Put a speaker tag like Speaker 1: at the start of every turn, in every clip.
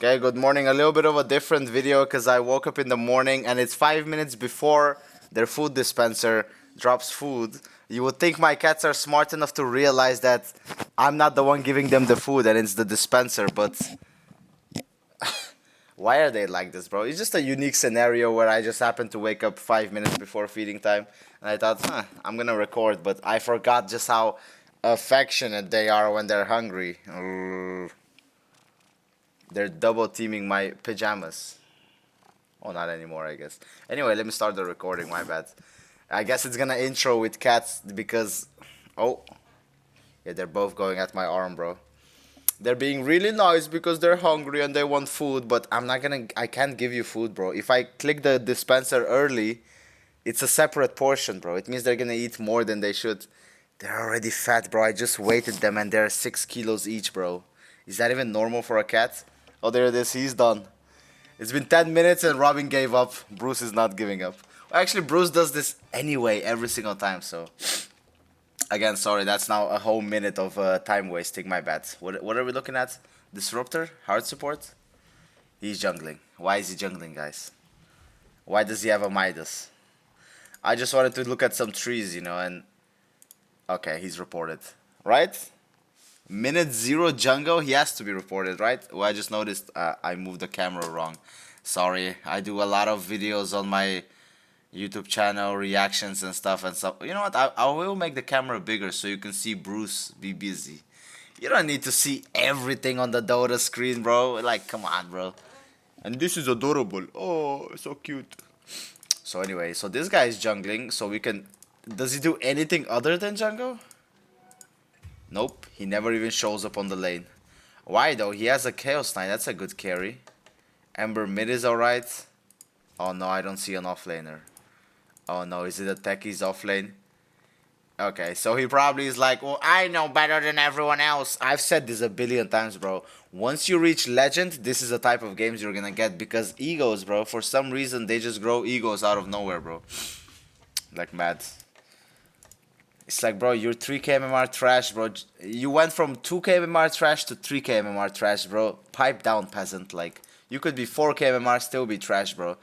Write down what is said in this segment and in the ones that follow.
Speaker 1: Okay, good morning. A little bit of a different video because I woke up in the morning and it's 5 minutes before their food dispenser drops food. You would think my cats are smart enough to realize that I'm not the one giving them the food and it's the dispenser, but why are they like this, bro? It's just a unique scenario where I just happened to wake up 5 minutes before feeding time and I thought, I'm gonna record, but I forgot just how affectionate they are when they're hungry. They're double teaming my pajamas. Oh, not anymore, I guess. Anyway, let me start the recording, my bad. I guess it's gonna intro with cats because... Oh. Yeah, they're both going at my arm, bro. They're being really nice because they're hungry and they want food, but I can't give you food, bro. If I click the dispenser early, it's a separate portion, bro. It means they're gonna eat more than they should. They're already fat, bro. I just weighted them and they're 6 kilos each, bro. Is that even normal for a cat? Oh, there it is. He's done. It's been 10 minutes and Robin gave up. Bruce is not giving up. Well, actually, Bruce does this anyway every single time, so... Again, sorry, that's now a whole minute of time wasting, my bad. What are we looking at? Disruptor? Hard support? He's jungling. Why is he jungling, guys? Why does he have a Midas? I just wanted to look at some trees, you know, and... Okay, he's reported. Right? Minute 0 jungle, he has to be reported, right? Well, I just noticed I moved the camera wrong. Sorry, I do a lot of videos on my YouTube channel, reactions and stuff. You know what, I will make the camera bigger so you can see Bruce be busy. You don't need to see everything on the Dota screen, bro. Like, come on, bro. And this is adorable. Oh, so cute. So anyway, so this guy is jungling, so we can... Does he do anything other than jungle? Nope, he never even shows up on the lane. Why though? He has a Chaos Knight, that's a good carry. Ember mid is alright. Oh no, I don't see an offlaner. Oh no, is it a Techie's offlane? Okay, so he probably is like, well, I know better than everyone else. I've said this a billion times, bro. Once you reach Legend, this is the type of games you're gonna get. Because egos, bro, for some reason, they just grow egos out of nowhere, bro. Like mad. It's like, bro, you're 3k MMR trash, bro. You went from 2k MMR trash to 3k MMR trash, bro. Pipe down, peasant. Like, you could be 4k MMR, still be trash, bro.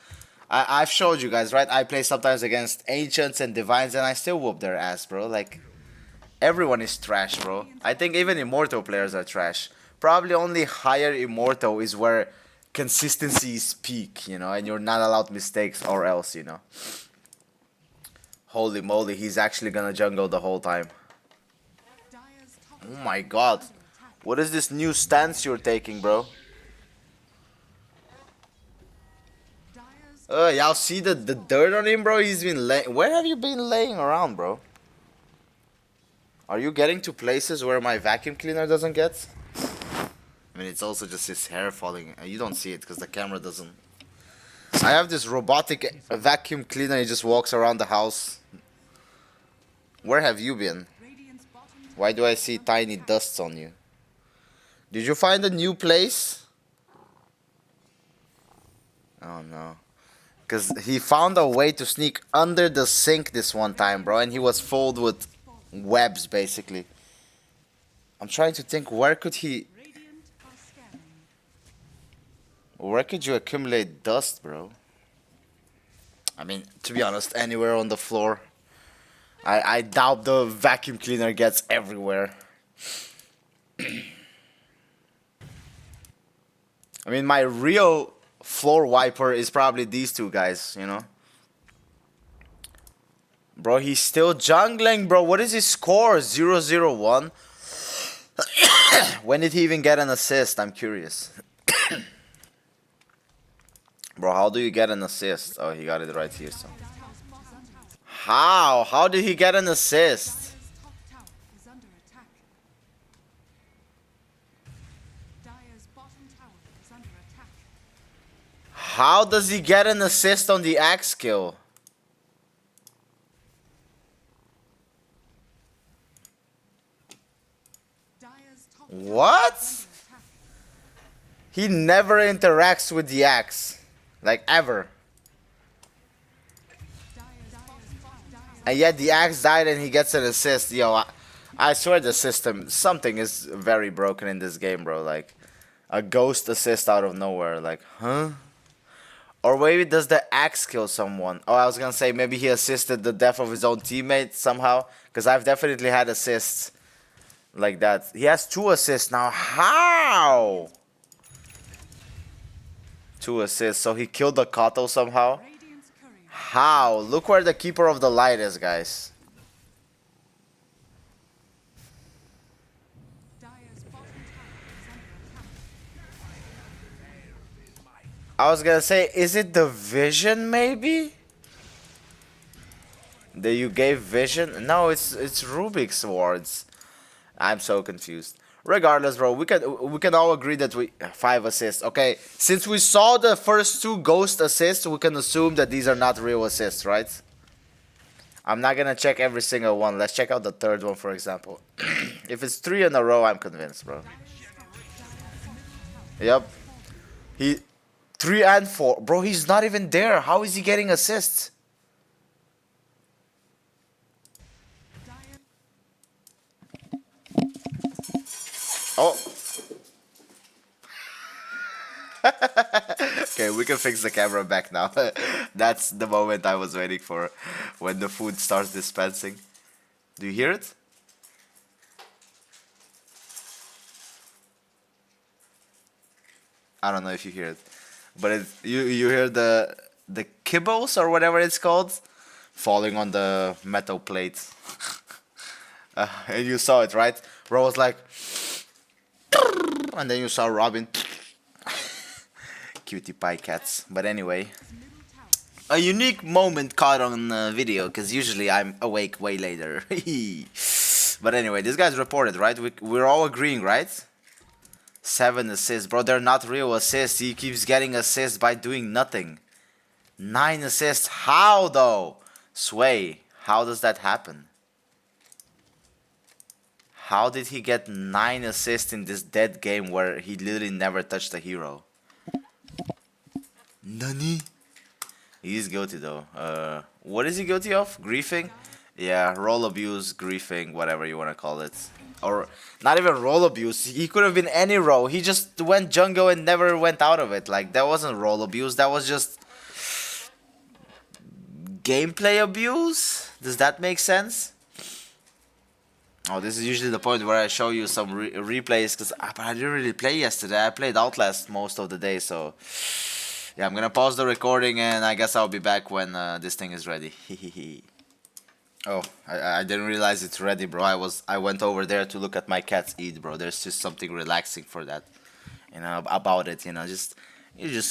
Speaker 1: I've showed you guys, right? I play sometimes against Ancients and Divines, and I still whoop their ass, bro. Like, everyone is trash, bro. I think even Immortal players are trash. Probably only higher Immortal is where consistency is peak, you know, and you're not allowed mistakes or else, you know. Holy moly, he's actually gonna jungle the whole time. Oh my god. What is this new stance you're taking, bro? Y'all see the dirt on him, bro? He's been laying... Where have you been laying around, bro? Are you getting to places where my vacuum cleaner doesn't get? I mean, it's also just his hair falling. You don't see it because the camera doesn't... I have this robotic vacuum cleaner. He just walks around the house. Where have you been? Why do I see tiny dusts on you? Did you find a new place? Oh no. Because he found a way to sneak under the sink this one time, bro. And he was filled with webs, basically. I'm trying to think, where could he... Where could you accumulate dust, bro? I mean, to be honest, anywhere on the floor. I doubt the vacuum cleaner gets everywhere. I mean, my real floor wiper is probably these two guys, you know? Bro, he's still jungling, bro. What is his score? 0-0-1? When did he even get an assist? I'm curious. Bro, how do you get an assist? Oh, he got it right here, so. How? How did he get an assist? How does he get an assist on the axe kill? What? He never interacts with the axe. Like, ever. And yet the axe died and he gets an assist. Yo, I swear the system, something is very broken in this game, bro. Like, A ghost assist out of nowhere, like, huh? Or maybe does the axe kill someone? Oh, I was gonna say maybe he assisted the death of his own teammate somehow. Because I've definitely had assists like that. He has 2 assists now. How? 2 assists. So he killed the Kato somehow. How? Look where the Keeper of the Light is, guys. I was gonna say, is it the vision maybe? That you gave vision? No, it's Rubik's wards. I'm so confused. Regardless, bro, we can all agree that 5 assists. Okay, since we saw the first 2 ghost assists, we can assume that these are not real assists, right? I'm not gonna check every single one. Let's check out the third one, for example. If it's 3 in a row, I'm convinced, bro. Yep. He 3 and 4. Bro, he's not even there. How is he getting assists? Oh. Okay, we can fix the camera back now. That's the moment I was waiting for, when the food starts dispensing. Do you hear it? I don't know if you hear it, but you hear the kibbles or whatever it's called falling on the metal plate. And you saw it, right? Bro was like, and then you saw Robin. Cutie pie cats. But anyway, a unique moment caught on video, because usually I'm awake way later. But anyway, this guy's reported, right? We're all agreeing, right? 7 assists. Bro, they're not real assists. He keeps getting assists by doing nothing. 9 assists. How, though? Sway, how does that happen? How did he get 9 assists in this dead game where he literally never touched a hero? Nani? He's guilty though. What is he guilty of? Griefing? Yeah, role abuse, griefing, whatever you want to call it. Or not even role abuse. He could have been any role. He just went jungle and never went out of it. Like, that wasn't role abuse. That was just gameplay abuse. Does that make sense? Oh, this is usually the point where I show you some replays, because I didn't really play yesterday. I played Outlast most of the day, so yeah, I'm gonna pause the recording and I guess I'll be back when this thing is ready. Oh, I didn't realize it's ready, bro. I went over there to look at my cats eat, bro. There's just something relaxing for that, you know, about it. You know, just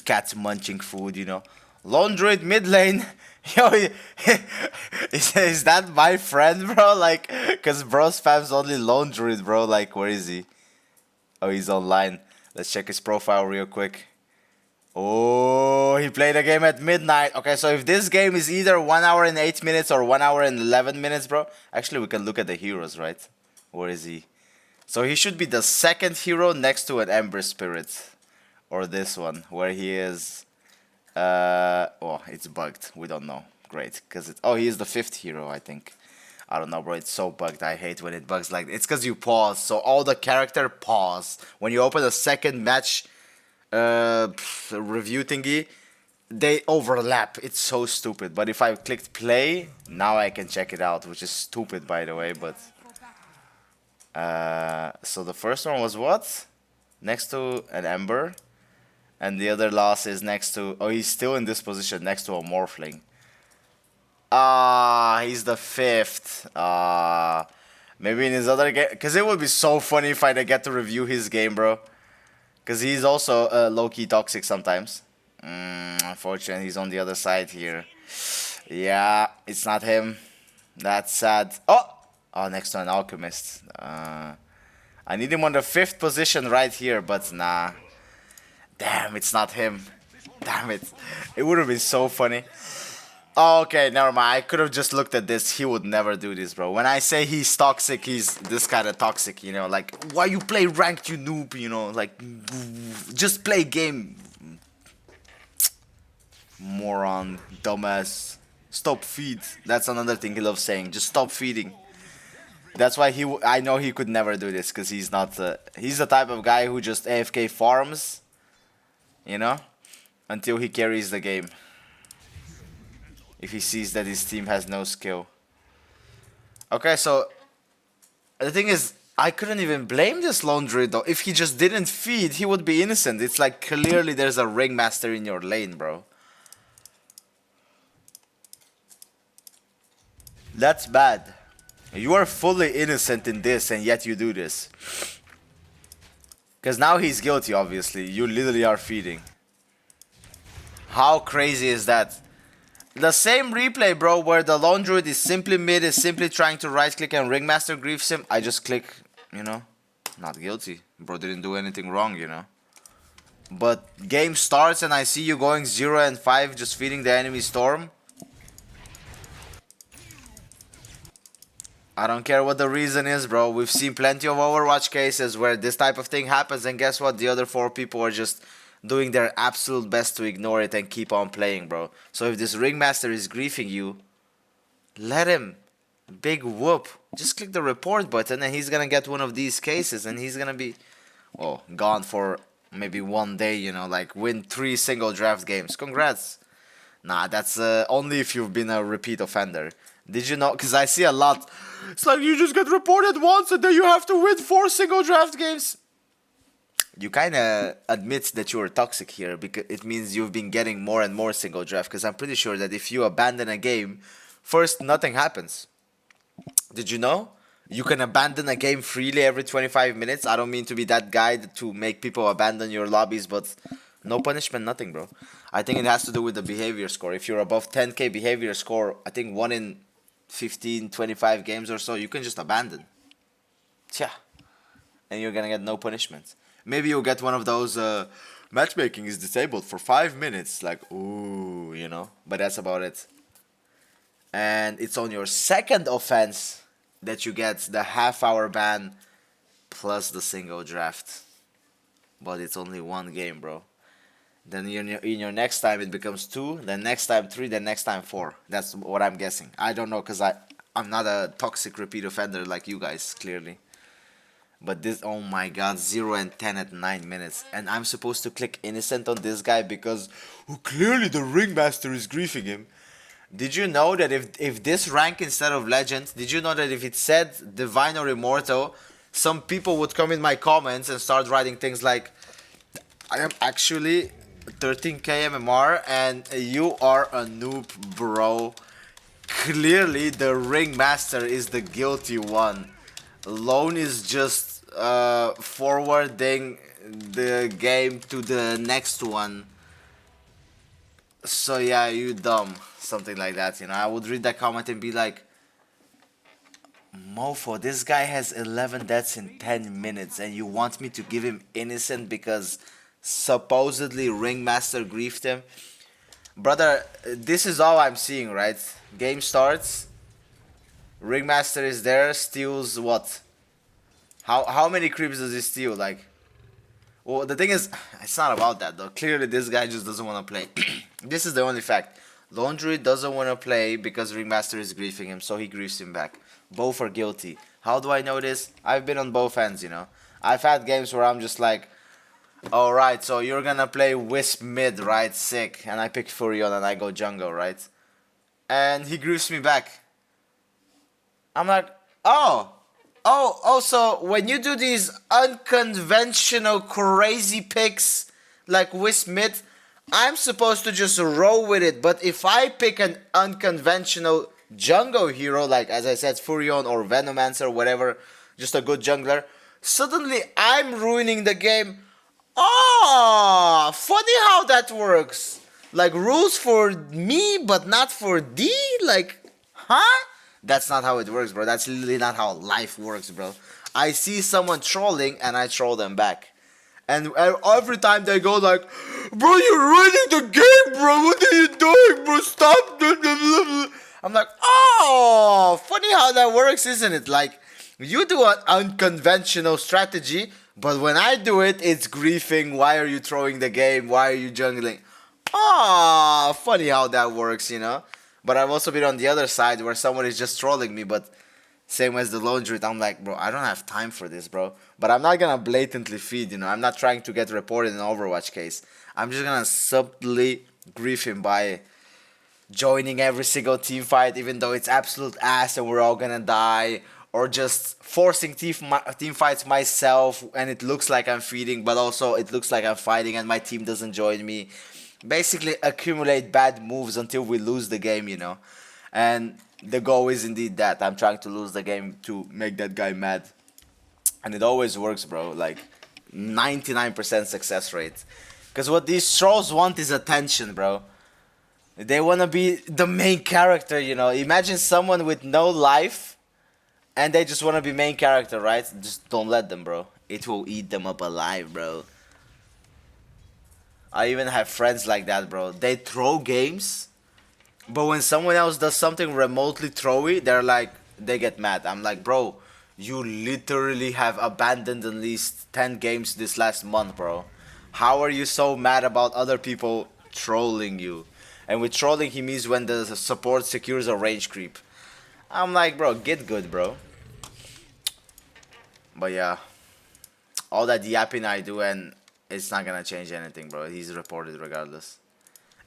Speaker 1: cats munching food, you know. Lone Druid mid lane. Yo, is that my friend, bro? Like, cause bro spams only Lone Druid, bro. Like, where is he? Oh, he's online. Let's check his profile real quick. Oh, he played a game at midnight. Okay, so if this game is either 1 hour and 8 minutes or 1 hour and 11 minutes, bro. Actually, we can look at the heroes, right? Where is he? So he should be the second hero next to an Ember Spirit. Or this one, where he is... oh, it's bugged. We don't know. Great, because it's... Oh, he is the 5th hero, I think. I don't know, bro. It's so bugged. I hate when it bugs like... It's because you pause. So all the character pause. When you open a second match review thingy, they overlap. It's so stupid. But if I clicked play, now I can check it out, which is stupid, by the way. But so the first one was what? Next to an Ember. And the other loss is next to... Oh, he's still in this position, next to a Morphling. Ah, he's the 5th. Maybe in his other game... Because it would be so funny if I get to review his game, bro. Because he's also low-key toxic sometimes. Unfortunately, he's on the other side here. Yeah, it's not him. That's sad. Oh! Oh, next to an Alchemist. I need him on the 5th position right here, but nah. Damn, it's not him. Damn it. It would have been so funny. Oh, okay, never mind. I could have just looked at this. He would never do this, bro. When I say he's toxic, he's this kind of toxic, you know. Like, why you play ranked, you noob, you know. Like, just play game. Moron, dumbass. Stop feed. That's another thing he loves saying. Just stop feeding. That's why I know he could never do this because he's not. He's the type of guy who just AFK farms, you know, until he carries the game. If he sees that his team has no skill. Okay, so the thing is, I couldn't even blame this lone druid though. If he just didn't feed, he would be innocent. It's like clearly there's a ringmaster in your lane, bro. That's bad. You are fully innocent in this and yet you do this. Because now he's guilty, obviously. You literally are feeding. How crazy is that? The same replay, bro, where the lone druid is simply mid, is simply trying to right click and ringmaster griefs him. I just click, you know, not guilty. Bro didn't do anything wrong, you know. But game starts and I see you going 0 and 5 just feeding the enemy storm. I don't care what the reason is, bro. We've seen plenty of Overwatch cases where this type of thing happens and guess what? The other 4 people are just doing their absolute best to ignore it and keep on playing, bro. So if this ringmaster is griefing you, let him. Big whoop. Just click the report button and he's gonna get one of these cases and he's gonna be, well, gone for maybe 1 day, you know, like win 3 single draft games. Congrats. Nah, that's only if you've been a repeat offender. Did you know? Because I see a lot. It's like you just get reported once and then you have to win 4 single draft games. You kind of admit that you are toxic here because it means you've been getting more and more single draft. Because I'm pretty sure that if you abandon a game, first, nothing happens. Did you know? You can abandon a game freely every 25 minutes. I don't mean to be that guy to make people abandon your lobbies, but no punishment, nothing, bro. I think it has to do with the behavior score. If you're above 10k behavior score, I think 1 in 15, 25 games or so, you can just abandon. Yeah. And you're gonna get no punishment. Maybe you'll get one of those matchmaking is disabled for 5 minutes. Like, ooh, you know. But that's about it. And it's on your second offense that you get the half-hour ban plus the single draft. But it's only 1 game, bro. Then in your next time it becomes 2, then next time 3, then next time 4. That's what I'm guessing. I don't know because I'm not a toxic repeat offender like you guys, clearly. But this, oh my god, 0 and 10 at 9 minutes. And I'm supposed to click innocent on this guy because clearly the ringmaster is griefing him. Did you know that if this rank instead of legend, did you know that if it said divine or immortal, some people would come in my comments and start writing things like, I am actually 13k MMR and you are a noob, bro. Clearly the ringmaster is the guilty one. Lone is just forwarding the game to the next one. So yeah, you dumb. Something like that, you know. I would read that comment and be like, Mofo, this guy has 11 deaths in 10 minutes and you want me to give him innocent because supposedly ringmaster griefed him? Brother, this is all I'm seeing, right? Game starts, ringmaster is there, steals what? How many creeps does he steal? Like, well, the thing is, it's not about that though. Clearly this guy just doesn't want to play. This is the only fact. Lone druid doesn't want to play because ringmaster is griefing him, so he griefs him back. Both are guilty. How do I know this? I've been on both ends, you know. I've had games where I'm just like, alright, so you're gonna play Wisp mid, right? Sick. And I pick Furion and I go jungle, right? And he griefs me back. I'm like, oh, so when you do these unconventional crazy picks like Wisp mid, I'm supposed to just roll with it. But if I pick an unconventional jungle hero, like as I said, Furion or Venomancer or whatever, just a good jungler, suddenly I'm ruining the game. Oh, funny how that works. Like rules for me but not for D? Like, huh? That's not how it works, bro. That's literally not how life works, bro. I see someone trolling and I troll them back. And every time they go like, bro, you're ruining the game, bro. What are you doing, bro? Stop. I'm like, oh, funny how that works, isn't it? Like, you do an unconventional strategy, but when I do it, it's griefing. Why are you throwing the game? Why are you jungling? Oh, funny how that works, you know? But I've also been on the other side where someone is just trolling me, but Same as the lone druid. I'm like, bro, I don't have time for this, bro. But I'm not gonna blatantly feed, you know. I'm not trying to get reported in an Overwatch case. I'm just gonna subtly grief him by joining every single team fight, even though it's absolute ass and we're all gonna die, or just forcing team fights myself and it looks like I'm feeding, but also it looks like I'm fighting and my team doesn't join me. Basically, accumulate bad moves until we lose the game, you know. And the goal is indeed that I'm trying to lose the game to make that guy mad, and it always works, bro. Like 99% success rate. Because what these trolls want is attention, bro. They want to be the main character, you know. Imagine someone with no life and they just want to be main character, right? Just don't let them, bro. It will eat them up alive, bro. I even have friends like that, bro. They throw games, but when someone else does something remotely throwy, they're like, they get mad. I'm like, bro, you literally have abandoned at least 10 games this last month, bro. How are you so mad about other people trolling you? And with trolling, he means when the support secures a range creep. I'm like, bro, get good, bro. But yeah, all that yapping I do, and it's not gonna change anything, bro. He's reported regardless.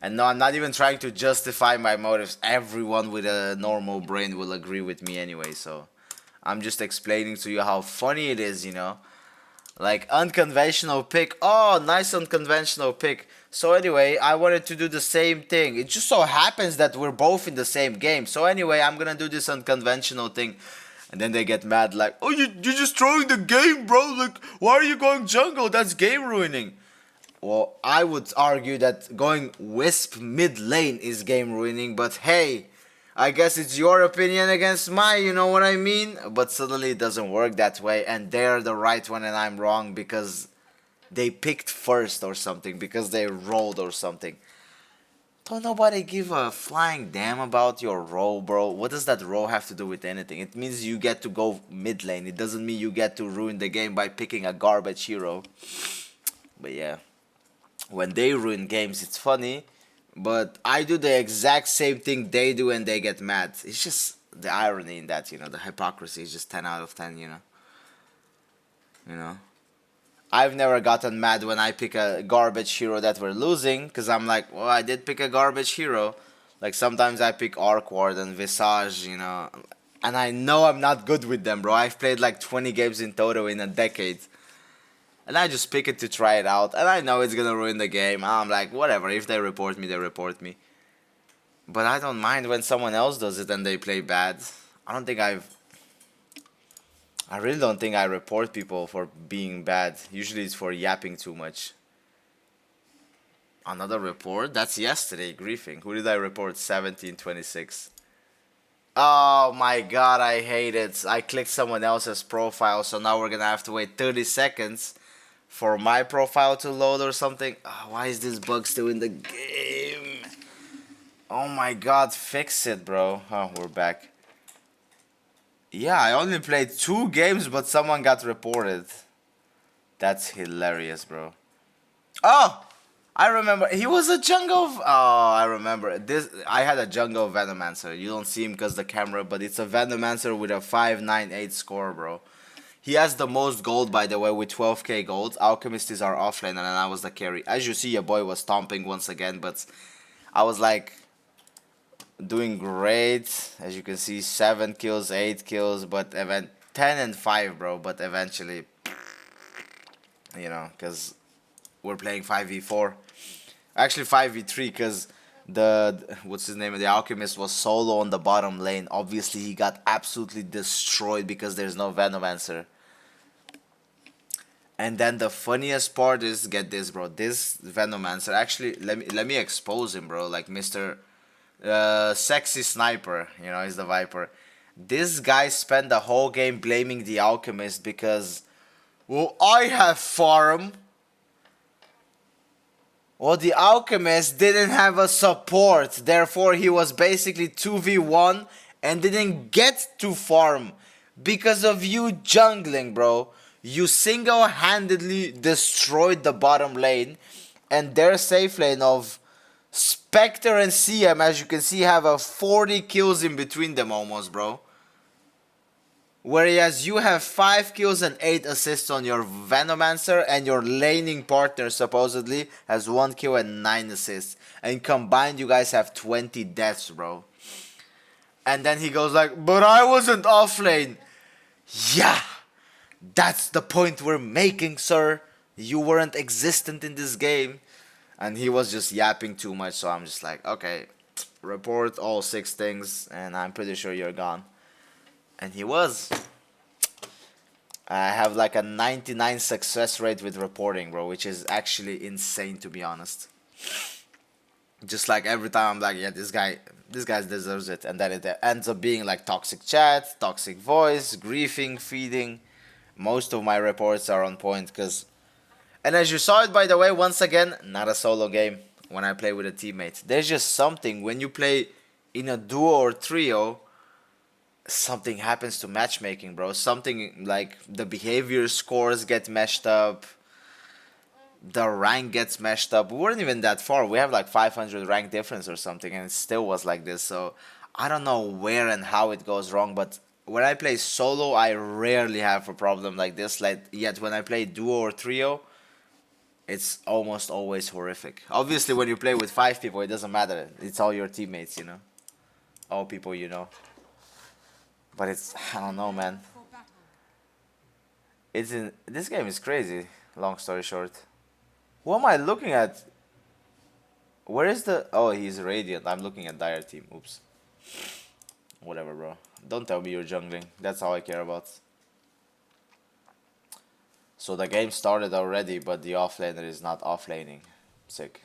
Speaker 1: And no, I'm not even trying to justify my motives. Everyone with a normal brain will agree with me anyway, so I'm just explaining to you how funny it is, you know? Like, unconventional pick. Oh, nice unconventional pick. So anyway, I wanted to do the same thing. It just so happens that we're both in the same game. So anyway, I'm gonna do this unconventional thing. And then they get mad like, oh, you're just throwing the game, bro. Like, why are you going jungle? That's game ruining. Well, I would argue that going Wisp mid lane is game ruining, but hey, I guess it's your opinion against mine, you know what I mean? But suddenly it doesn't work that way, and they're the right one and I'm wrong because they picked first or something, because they rolled or something. Don't nobody give a flying damn about your role, bro. What does that role have to do with anything? It means you get to go mid lane. It doesn't mean you get to ruin the game by picking a garbage hero. But yeah, when they ruin games, it's funny. But I do the exact same thing they do and they get mad. It's just the irony in that, you know, the hypocrisy is just 10 out of 10, you know. You know. I've never gotten mad when I pick a garbage hero that we're losing, because I'm like, well, I did pick a garbage hero. Like, sometimes I pick Arkward and Visage, you know, and I know I'm not good with them, bro. I've played like 20 games in total in a decade. And I just pick it to try it out, and I know it's gonna ruin the game. I'm like, whatever, if they report me, they report me. But I don't mind when someone else does it and they play bad. I don't think I really don't think I report people for being bad. Usually it's for yapping too much. Another report? That's yesterday, griefing. Who did I report? 1726. Oh my god, I hate it. I clicked someone else's profile, so now we're gonna have to wait 30 seconds for my profile to load or something. Oh, why is this bug still in the game? Oh my god, fix it, bro. Oh, we're back. Yeah, I only played 2 games, but someone got reported. That's hilarious, bro. Oh! I remember. He was a jungle... Oh, I remember. I had a jungle Venomancer. You don't see him because the camera, but it's a Venomancer with a 598 score, bro. He has the most gold, by the way, with 12k gold. Alchemist is our offlane, and then I was the carry. As you see, your boy was stomping once again, but I was like... doing great. As you can see, 7 kills, 8 kills, but 10 and 5, bro. But eventually, you know, because we're playing 5v4. Actually 5v3, because what's his name, the alchemist was solo on the bottom lane. Obviously he got absolutely destroyed because there's no Venomancer. And then the funniest part is, get this, bro, this Venomancer, actually let me expose him, bro, like Mr. Sexy Sniper, you know, he's the Viper. This guy spent the whole game blaming the alchemist because, well, I have farm. Well, the alchemist didn't have a support, therefore he was basically 2v1 and didn't get to farm because of you jungling, bro. You single-handedly destroyed the bottom lane, and their safe lane of Spectre and CM, as you can see, have a 40 kills in between them almost, bro. Whereas you have 5 kills and 8 assists on your Venomancer, and your laning partner supposedly has 1 kill and 9 assists. And combined you guys have 20 deaths, bro. And then he goes like, but I wasn't off lane. Yeah, that's the point we're making, sir. You weren't existent in this game. And he was just yapping too much, so I'm just like, okay, report all 6 things, and I'm pretty sure you're gone. And he was. I have like a 99 success rate with reporting, bro, which is actually insane, to be honest. Just like every time I'm like, yeah, this guy deserves it, and then it ends up being like toxic chat, toxic voice, griefing, feeding. Most of my reports are on point, because, and as you saw it, by the way, once again, not a solo game when I play with a teammate. There's just something when you play in a duo or trio, something happens to matchmaking, bro. Something like the behavior scores get meshed up, the rank gets meshed up. We weren't even that far. We have like 500 rank difference or something, and it still was like this. So I don't know where and how it goes wrong, but when I play solo, I rarely have a problem like this. Like, yet when I play duo or trio, it's almost always horrific. Obviously, when you play with 5 people, it doesn't matter. It's all your teammates, you know, all people you know. But it's, I don't know, man. It's in this game is crazy. Long story short, who am I looking at? Where is the? Oh, he's Radiant. I'm looking at Dire team. Oops. Whatever, bro. Don't tell me you're jungling. That's all I care about. So the game started already, but the offlaner is not offlaning. Sick.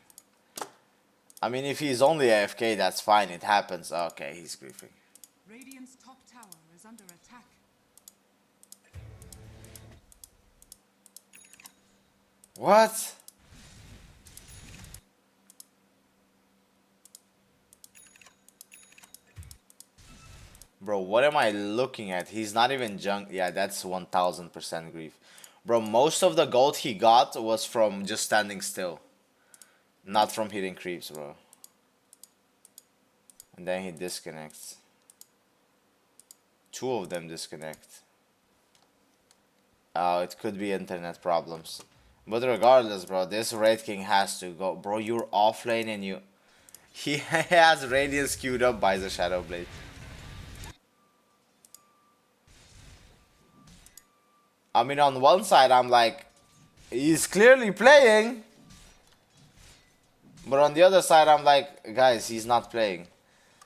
Speaker 1: I mean, if he's only AFK, that's fine. It happens. Okay, he's griefing.
Speaker 2: Radiant's top tower is under attack.
Speaker 1: What? Bro, what am I looking at? He's not even junk. Yeah, that's 1000% grief. Bro, most of the gold he got was from just standing still. Not from hitting creeps, bro. And then he disconnects. 2 of them disconnect. Oh, it could be internet problems. But regardless, bro, this Raid King has to go. Bro, you're off lane and you... He has Radiance queued up by the Shadow Blade. I mean, on one side, I'm like, he's clearly playing. But on the other side, I'm like, guys, he's not playing.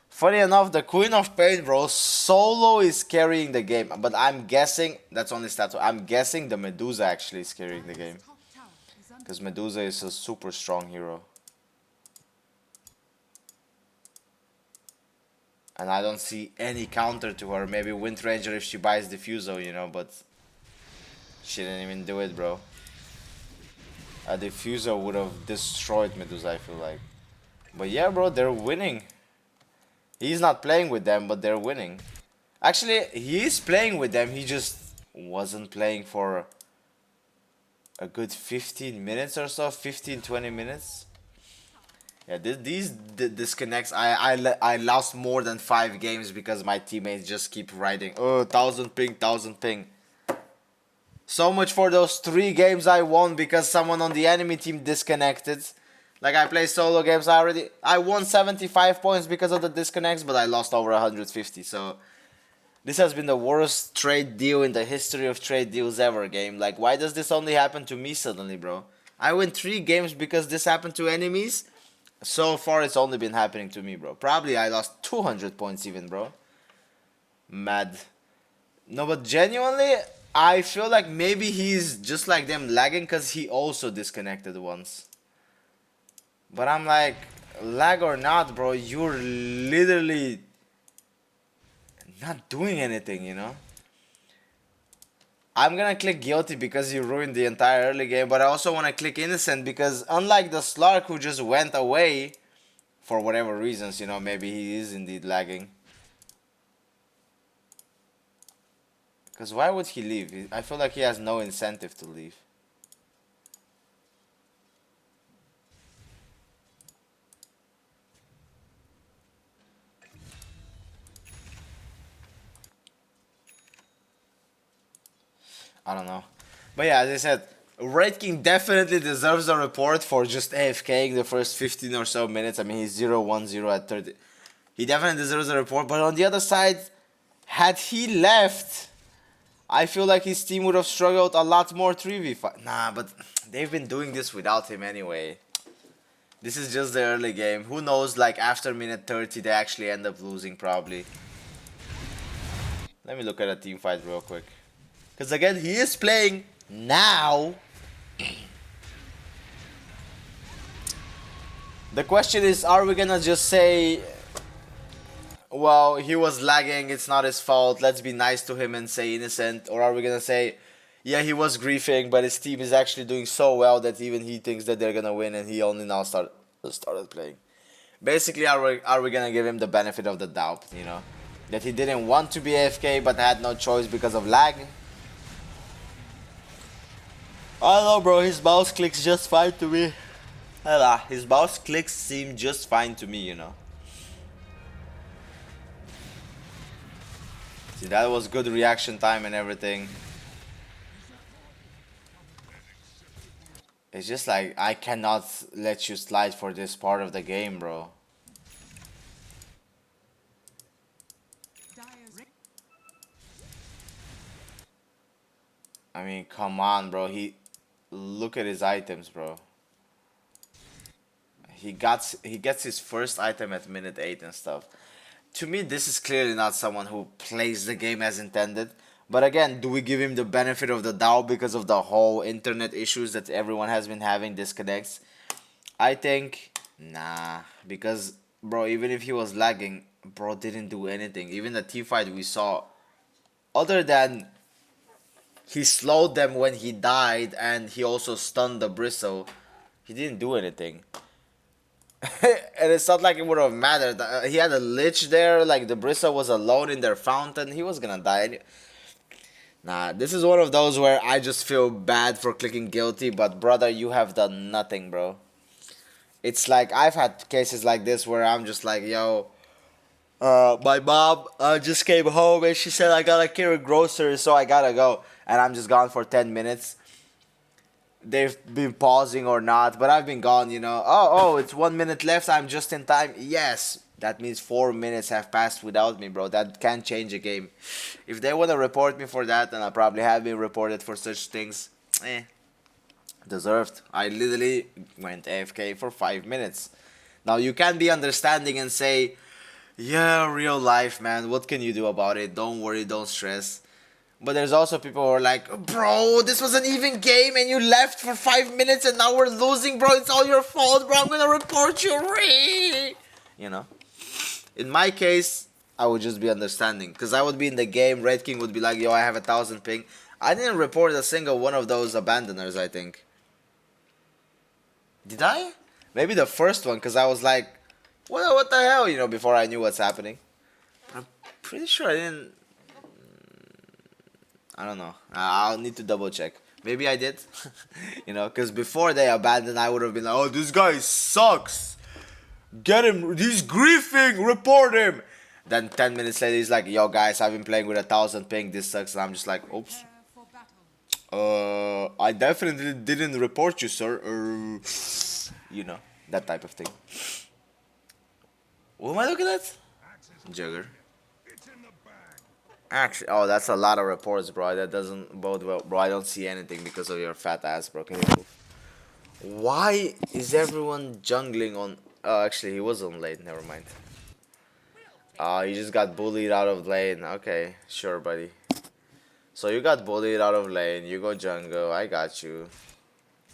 Speaker 1: Funny enough, the Queen of Pain, bro, solo is carrying the game. But I'm guessing, that's only stats. I'm guessing the Medusa actually is carrying the game. Because Medusa is a super strong hero. And I don't see any counter to her. Maybe Wind Ranger if she buys Diffuso, you know, but she didn't even do it, bro. A Diffuser would have destroyed Medusa, I feel like. But yeah, bro, they're winning. He's not playing with them, but they're winning. Actually, he is playing with them. He just wasn't playing for a good 15 minutes or so. 15-20 minutes. Yeah, these disconnects. I lost more than 5 games because my teammates just keep writing, oh, 1000 ping, 1000 ping. So much for those 3 games I won because someone on the enemy team disconnected. Like, I play solo games, I won 75 points because of the disconnects, but I lost over 150, so... This has been the worst trade deal in the history of trade deals ever, game. Like, why does this only happen to me suddenly, bro? I win 3 games because this happened to enemies. So far, it's only been happening to me, bro. Probably I lost 200 points even, bro. Mad. No, but genuinely, I feel like maybe he's just like them lagging because he also disconnected once. But I'm like, lag or not, bro, you're literally not doing anything, you know? I'm gonna click guilty because you ruined the entire early game, but I also want to click innocent because unlike the Slark who just went away for whatever reasons, you know, maybe he is indeed lagging. Because why would he leave? I feel like he has no incentive to leave. I don't know. But yeah, as I said, Red King definitely deserves a report for just AFKing the first 15 or so minutes. I mean, he's 0-1-0 at 30. He definitely deserves a report. But on the other side, had he left, I feel like his team would have struggled a lot more 3v5. Nah, but they've been doing this without him anyway. This is just the early game. Who knows, like after minute 30, they actually end up losing probably. Let me look at a team fight real quick. Because again, he is playing now. The question is, are we gonna just say, well, he was lagging, it's not his fault, let's be nice to him and say innocent? Or are we gonna say, yeah, he was griefing, but his team is actually doing so well that even he thinks that they're gonna win and he only now started playing? Basically, are we gonna give him the benefit of the doubt, you know? That he didn't want to be AFK but had no choice because of lag? I don't know, bro, his mouse clicks just fine to me. His mouse clicks seem just fine to me, you know? See, that was good reaction time and everything. It's just like, I cannot let you slide for this part of the game, bro. I mean, come on, bro. Look at his items, bro. He gets his first item at minute 8 and stuff. To me, this is clearly not someone who plays the game as intended. But again, do we give him the benefit of the doubt because of the whole internet issues that everyone has been having, disconnects? I think, nah. Because, bro, even if he was lagging, bro didn't do anything. Even the teamfight we saw, other than he slowed them when he died and he also stunned the bristle, he didn't do anything. And it's not like it would have mattered. He had a lich there, like the bristle was alone in their fountain. He was gonna die. Nah, this is one of those where I just feel bad for clicking guilty, but brother, you have done nothing, bro. It's like I've had cases like this where I'm just like, yo, my mom just came home and she said I gotta carry groceries, so I gotta go, and I'm just gone for 10 minutes. They've been pausing or not, but I've been gone, you know. Oh, it's 1 minute left, I'm just in time. Yes, that means 4 minutes have passed without me, bro. That can change a game. If they want to report me for that, and I probably have been reported for such things, deserved. I literally went AFK for 5 minutes. Now, you can be understanding and say, yeah, real life, man, what can you do about it? Don't worry, don't stress. But there's also people who are like, bro, this was an even game and you left for 5 minutes and now we're losing, bro. It's all your fault, bro. I'm gonna report you. You know? In my case, I would just be understanding. Because I would be in the game, Red King would be like, yo, I have 1,000 ping. I didn't report a single one of those abandoners, I think. Did I? Maybe the first one, because I was like, what the hell, you know, before I knew what's happening. I'm pretty sure I didn't. I don't know. I'll need to double check. Maybe I did. You know, because before they abandoned, I would have been like, oh, this guy sucks. Get him. He's griefing. Report him. Then 10 minutes later, he's like, yo, guys, I've been playing with 1,000 ping. This sucks. And I'm just like, oops. I definitely didn't report you, sir. You know, that type of thing. What am I looking at? Jugger. Actually, oh, that's a lot of reports, bro. That doesn't bode well, bro. I don't see anything because of your fat ass, bro. Can you move? Why is everyone jungling on? Oh, actually, he was on lane. Never mind. You just got bullied out of lane. Okay, sure, buddy. So you got bullied out of lane. You go jungle. I got you.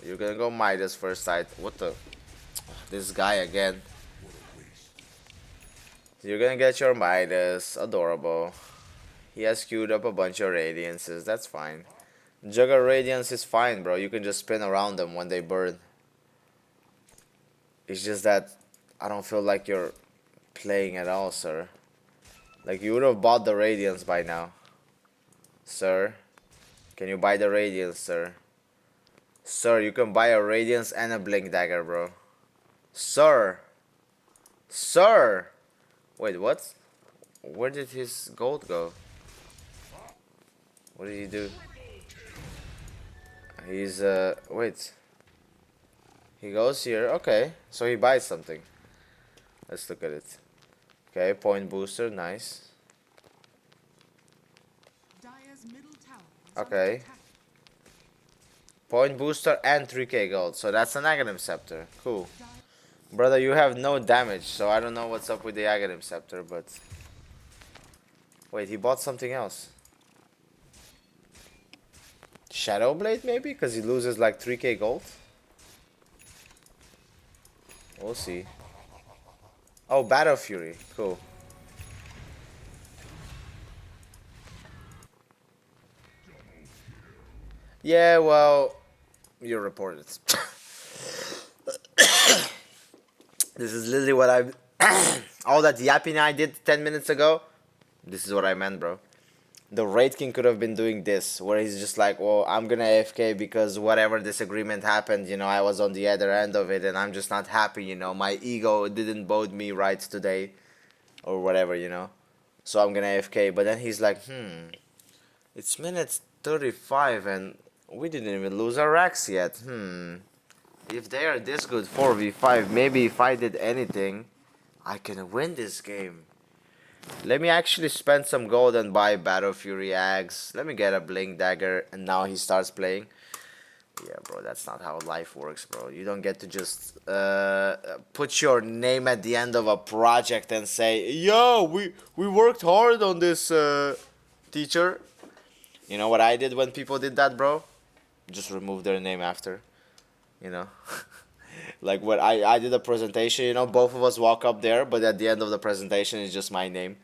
Speaker 1: You're gonna go Midas first side. What the? This guy again. You're gonna get your Midas. Adorable. He has queued up a bunch of Radiances, that's fine. Jugger Radiance is fine, bro. You can just spin around them when they burn. It's just that I don't feel like you're playing at all, sir. Like, you would have bought the Radiance by now. Sir? Can you buy the Radiance, sir? Sir, you can buy a Radiance and a Blink Dagger, bro. Sir! Sir! Wait, what? Where did his gold go? What did he do? He's wait. He goes here. Okay, so he buys something. Let's look at it. Okay, point booster, nice.
Speaker 2: Dire's middle tower is under
Speaker 1: Okay.
Speaker 2: attack.
Speaker 1: Point booster and 3k gold. So that's an Aghanim Scepter. Cool.
Speaker 2: Dire
Speaker 1: Brother, you have no damage, so I don't know what's up with the Aghanim Scepter, but... Wait, he bought something else. Shadow Blade, maybe? Because he loses like 3k gold? We'll see. Oh, Battle Fury. Cool. Yeah, well... You're reported. This is literally what I... All that yapping I did 10 minutes ago. This is what I meant, bro. The Raid King could have been doing this, where he's just like, well, I'm gonna AFK because whatever disagreement happened, you know, I was on the other end of it and I'm just not happy, you know, my ego didn't bode me right today, or whatever, you know, so I'm gonna AFK. But then he's like, it's minutes 35 and we didn't even lose our racks yet. If they are this good 4v5, maybe if I did anything, I can win this game. Let me actually spend some gold and buy Battle Fury Axe. Let me get a Blink Dagger, and now he starts playing. Yeah, bro, that's not how life works, bro. You don't get to just put your name at the end of a project and say, yo, we worked hard on this, teacher. You know what I did when people did that, bro? Just remove their name after, you know? Like when I did a presentation, you know, both of us walk up there, but at the end of the presentation it's just my name.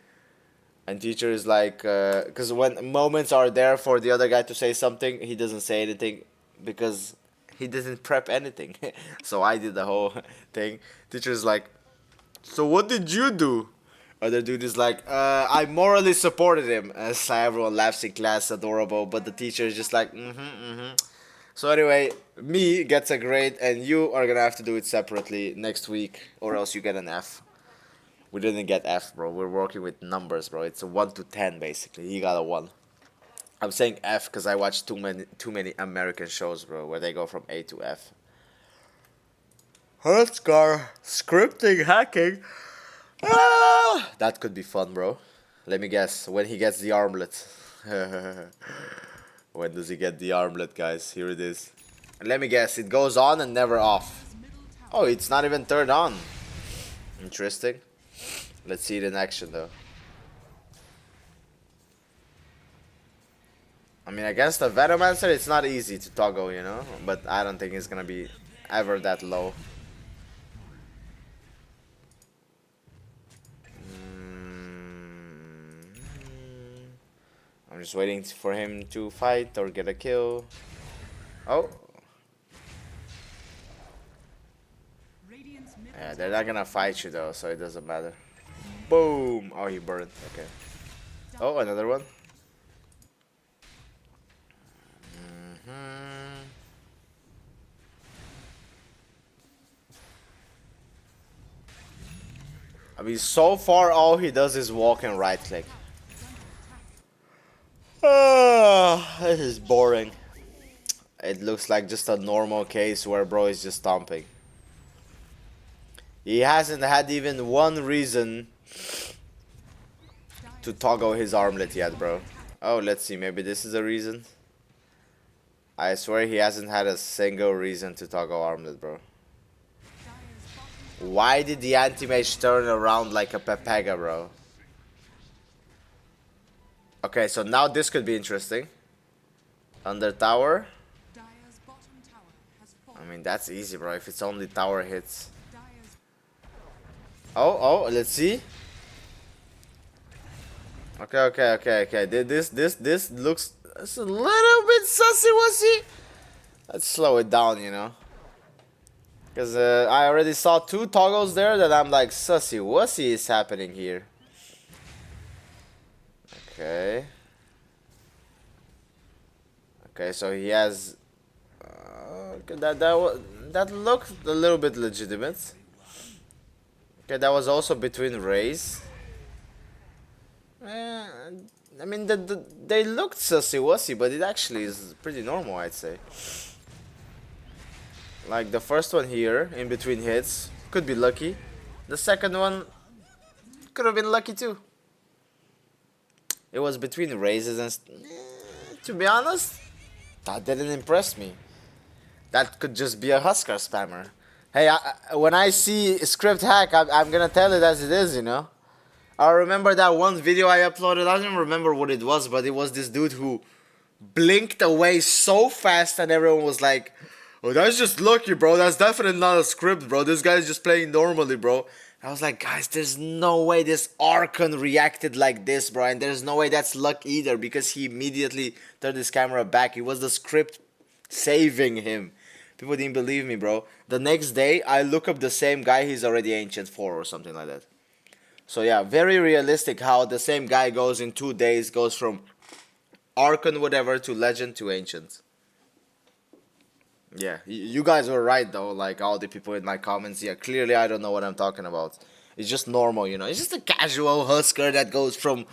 Speaker 1: And teacher is like, because when moments are there for the other guy to say something, he doesn't say anything because he doesn't prep anything. So I did the whole thing. Teacher's like, so what did you do? Other dude is like, I morally supported him. So everyone laughs in class, adorable, but the teacher is just like, So anyway, me gets a grade and you are gonna have to do it separately next week or else you get an F. We didn't get F, bro. We're working with numbers, bro. It's a 1 to 10 basically. He got a 1. I'm saying F because I watch too many American shows, bro, where they go from A to F. Huskar scripting hacking. That could be fun, bro. Let me guess. When he gets the armlet. When does he get the armlet, guys? Here it is. Let me guess. It goes on and never off. Oh, it's not even turned on. Interesting. Let's see it in action, though. I mean, against a Venomancer, it's not easy to toggle, you know? But I don't think it's gonna be ever that low. I'm just waiting for him to fight or get a kill. Oh.
Speaker 2: Radiant's middle
Speaker 1: Yeah, they're not gonna fight you though, so it doesn't matter. Boom! Oh, he burned. Okay. Oh, another one. I mean, so far all he does is walk and right click. This is boring. It looks like just a normal case where bro is just stomping. He hasn't had even one reason to toggle his armlet yet, bro. Oh, let's see. Maybe this is a reason. I swear he hasn't had a single reason to toggle armlet, bro. Why did the anti-mage turn around like a Pepega, bro? Okay, so now this could be interesting. Under tower.
Speaker 2: Dire's bottom tower has
Speaker 1: I
Speaker 2: fallen.
Speaker 1: mean, that's easy, bro. If it's only tower hits.
Speaker 2: Dire's
Speaker 1: Oh, let's see. Okay. This looks it's a little bit sussy-wussy. Let's slow it down, you know. Because I already saw 2 toggles there that I'm like, sussy-wussy is happening here. Okay. Okay, so he has... okay, that looked a little bit legitimate. Okay, that was also between Rays. I mean, they looked sussy-wussy, but it actually is pretty normal, I'd say. Like the first one here, in between hits, could be lucky. The second one could have been lucky too. It was between raises and... to be honest, that didn't impress me. That could just be a Huskar spammer. Hey, when I see script hack, I'm gonna tell it as it is, you know? I remember that one video I uploaded, I don't remember what it was, but it was this dude who blinked away so fast and everyone was like, oh, that's just lucky, bro. That's definitely not a script, bro. This guy's just playing normally, bro. I was like, guys, there's no way this Archon reacted like this, bro. And there's no way that's luck either because he immediately turned his camera back. It was the script saving him. People didn't believe me, bro. The next day, I look up the same guy. He's already Ancient 4 or something like that. So yeah, very realistic how the same guy goes in 2 days, goes from Archon whatever to Legend to Ancient. Yeah, you guys were right though, like all the people in my comments. Yeah, clearly I don't know what I'm talking about. It's just normal, you know. It's just a casual Huskar that goes from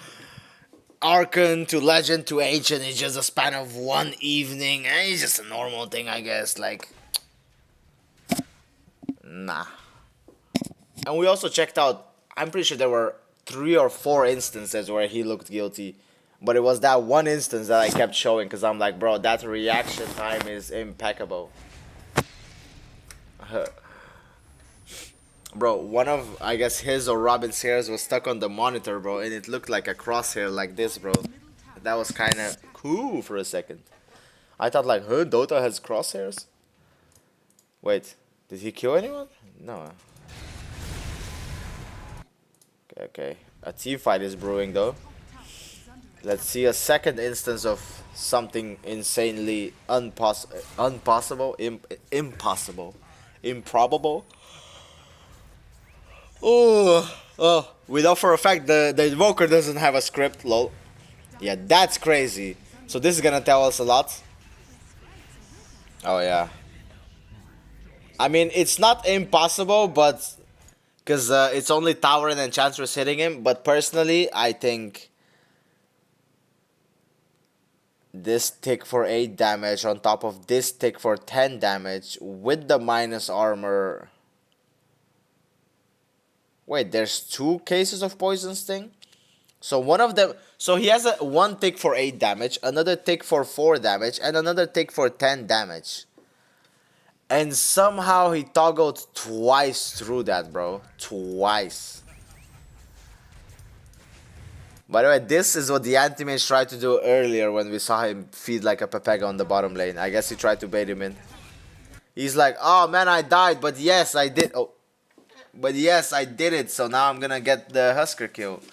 Speaker 1: Archon to Legend to Ancient. It's just a span of one evening. And it's just a normal thing, I guess. Like, nah. And we also checked out, I'm pretty sure there were 3 or 4 instances where he looked guilty. But it was that one instance that I kept showing because I'm like, bro, that reaction time is impeccable. Bro, one of, I guess, his or Robin's hairs was stuck on the monitor, bro, and it looked like a crosshair like this, bro. That was kind of cool for a second. I thought like, huh, Dota has crosshairs? Wait, did he kill anyone? No. Okay. A team fight is brewing though. Let's see a second instance of something insanely impossible, improbable. Oh, we know for a fact the invoker doesn't have a script, lol. Yeah, that's crazy. So this is gonna tell us a lot. Oh yeah. I mean, it's not impossible, but because it's only Tower and Enchantress hitting him. But personally, I think this tick for 8 damage on top of this tick for 10 damage with the minus armor. Wait, there's 2 cases of Poison Sting? So one of them, so he has one tick for 8 damage, another tick for 4 damage, and another tick for 10 damage. And somehow he toggled twice through that, bro. Twice. By the way, this is what the anti-mage tried to do earlier when we saw him feed like a Pepega on the bottom lane. I guess he tried to bait him in. He's like, oh man, I died, but yes, I did. Oh, but yes, I did it. So now I'm gonna get the Huskar kill.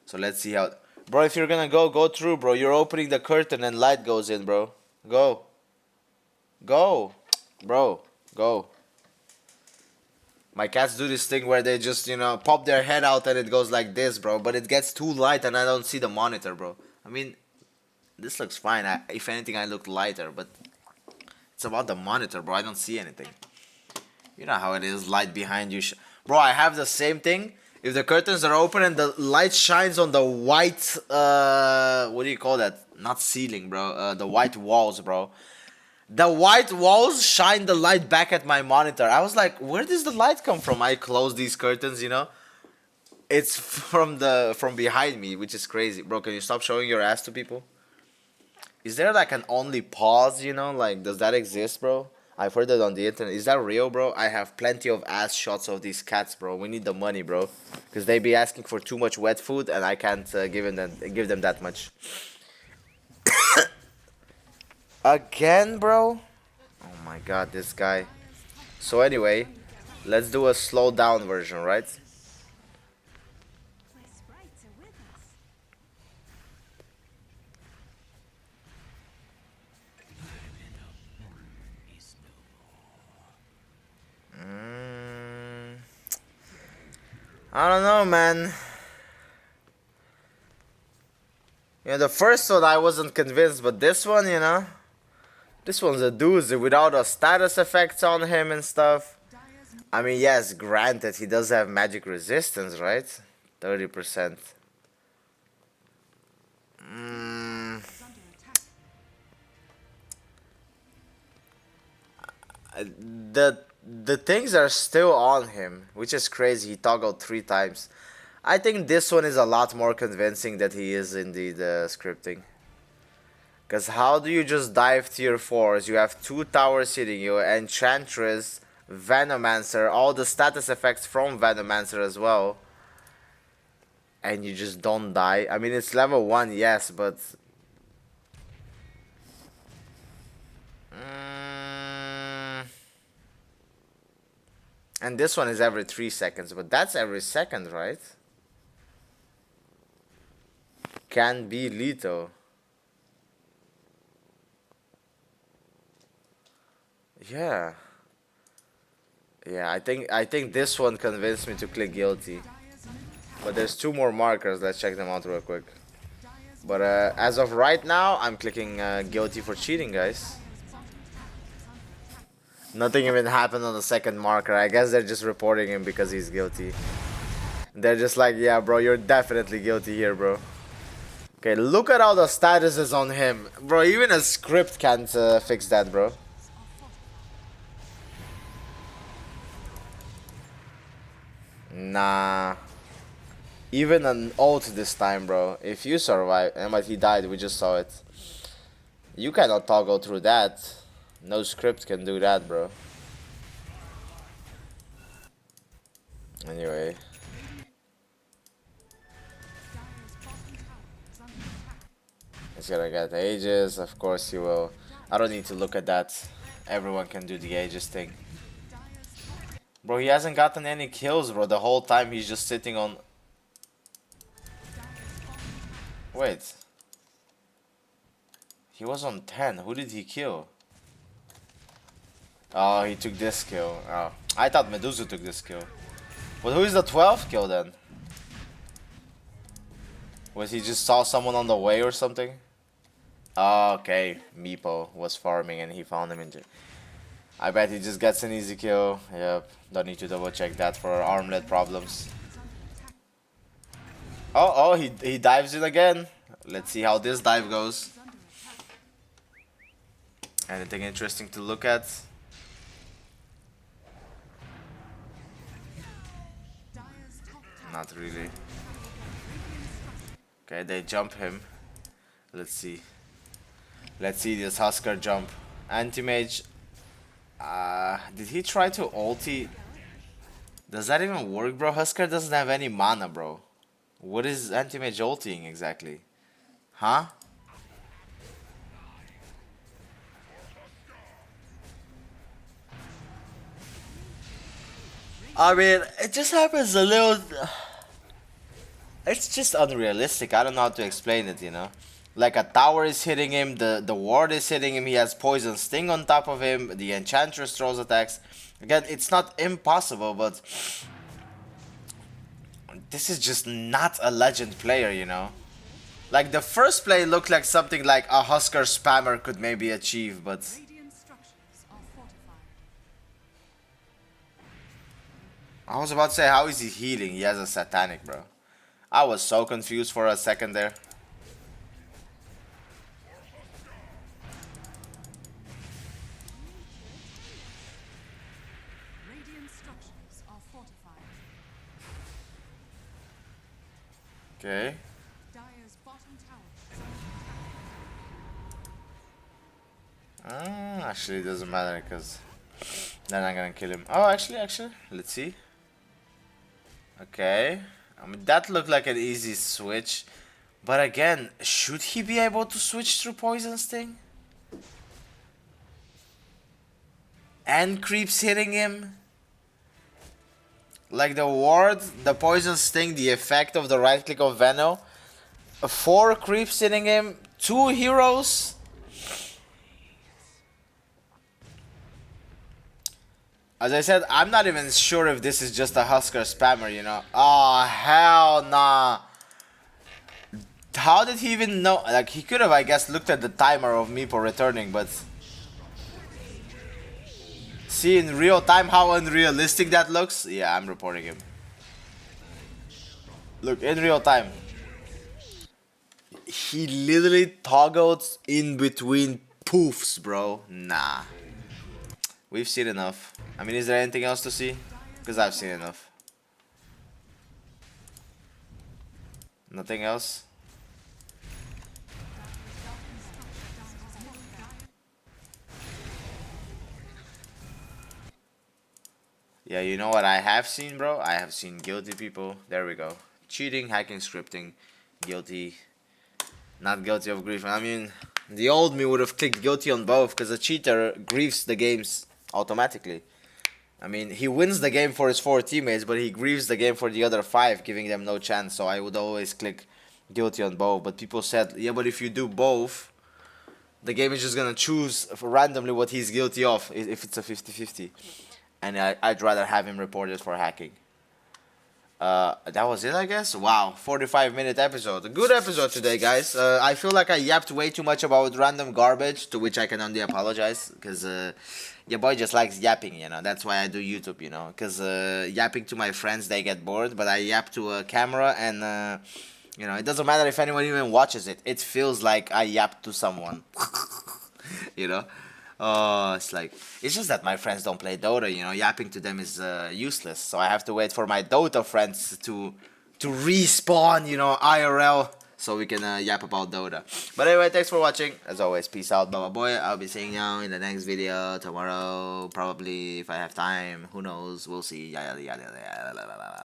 Speaker 1: So let's see how. Bro, if you're gonna go through, bro. You're opening the curtain and light goes in, bro. Go. Go. Bro, go. My cats do this thing where they just, you know, pop their head out and it goes like this, bro. But it gets too light and I don't see the monitor, bro. I mean, this looks fine. If anything, I look lighter, but it's about the monitor, bro. I don't see anything. You know how it is, light behind you. Bro, I have the same thing. If the curtains are open and the light shines on the white, what do you call that? Not ceiling, bro. The white walls, bro. The white walls shine the light back at my monitor. I was like, where does the light come from? I close these curtains, you know. It's from behind me, which is crazy. Bro, can you stop showing your ass to people? Is there like an only pause, you know? Like, does that exist, bro? I've heard that on the internet. Is that real, bro? I have plenty of ass shots of these cats, bro. We need the money, bro. Because they be asking for too much wet food and I can't give them that much. Again, bro? Oh my god, this guy. So anyway, let's do a slowed down version, right? I don't know, man. You know, the first one I wasn't convinced, but this one, you know, this one's a doozy without a status effects on him and stuff. I mean, yes, granted, he does have magic resistance, right? 30%. the the things are still on him, which is crazy. He toggled 3 times. I think this one is a lot more convincing that he is indeed scripting. Because how do you just dive tier 4s? You have 2 towers hitting you, Enchantress, Venomancer, all the status effects from Venomancer as well. And you just don't die. I mean, it's level 1, yes, but... And this one is every 3 seconds, but that's every second, right? Can be lethal. Yeah. Yeah, I think this one convinced me to click guilty. But there's 2 more markers. Let's check them out real quick. But as of right now, I'm clicking guilty for cheating, guys. Nothing even happened on the second marker. I guess they're just reporting him because he's guilty. They're just like, yeah, bro, you're definitely guilty here, bro. Okay, look at all the statuses on him. Bro, even a script can't fix that, bro. Nah. Even an ult this time, bro. If you survive, but he died, we just saw it. You cannot toggle through that. No script can do that, bro. Anyway. He's gonna get Aegis, of course he will. I don't need to look at that. Everyone can do the Aegis thing. Bro, he hasn't gotten any kills, bro. The whole time he's just sitting on... Wait. He was on 10. Who did he kill? Oh, he took this kill. Oh, I thought Medusa took this kill. But who is the 12th kill then? Was he just saw someone on the way or something? Oh, okay. Meepo was farming and he found him into... I bet he just gets an easy kill. Yep. Don't need to double check that for armlet problems. Oh, he dives in again. Let's see how this dive goes. Anything interesting to look at? Not really. Okay, they jump him. Let's see. Let's see this Huskar jump. Anti-mage. Did he try to ulti? Does that even work, bro? Huskar doesn't have any mana, bro. What is anti-mage ulting exactly? Huh? I mean, it just happens a little... It's just unrealistic. I don't know how to explain it, you know? Like a tower is hitting him, the ward is hitting him, he has poison sting on top of him, the enchantress throws attacks. Again, it's not impossible, but... This is just not a legend player, you know? Like, the first play looked like something like a Huskar spammer could maybe achieve, but... I was about to say, how is he healing? He has a satanic, bro. I was so confused for a second there. Okay. Actually, it doesn't matter because they're not gonna kill him. Oh, actually, let's see. Okay. I mean, that looked like an easy switch. But again, should he be able to switch through Poison Sting? And creeps hitting him? Like the ward, the Poison Sting, the effect of the right click of Veno. 4 creeps hitting him, 2 heroes. As I said, I'm not even sure if this is just a Huskar spammer, you know. Oh, hell nah. How did he even know? Like, he could have, I guess, looked at the timer of Meepo returning, but... See in real time how unrealistic that looks? Yeah, I'm reporting him. Look, in real time. He literally toggled in between poofs, bro. Nah. We've seen enough. I mean, is there anything else to see? Because I've seen enough. Nothing else? Yeah, you know what I have seen, bro? I have seen guilty people. There we go. Cheating, hacking, scripting. Guilty. Not guilty of grief. I mean, the old me would have clicked guilty on both because a cheater grieves the games automatically. I mean, he wins the game for his 4 teammates, but he grieves the game for the other 5, giving them no chance. So I would always click guilty on both. But people said, yeah, but if you do both, the game is just gonna choose randomly what he's guilty of if it's a 50-50. And I'd rather have him reported for hacking. That was it, I guess. Wow, 45-minute episode. A good episode today, guys. I feel like I yapped way too much about random garbage, to which I can only apologize, because your boy just likes yapping, you know. That's why I do YouTube, you know. Because yapping to my friends, they get bored, but I yap to a camera, and you know, it doesn't matter if anyone even watches it. It feels like I yapped to someone, you know. Oh, it's just that my friends don't play Dota, you know. Yapping to them is useless, so I have to wait for my Dota friends to respawn, you know, IRL, so we can yap about Dota. But anyway, thanks for watching. As always, peace out, bye boy. I'll be seeing you in the next video tomorrow, probably if I have time. Who knows? We'll see. Yada yada yada yada.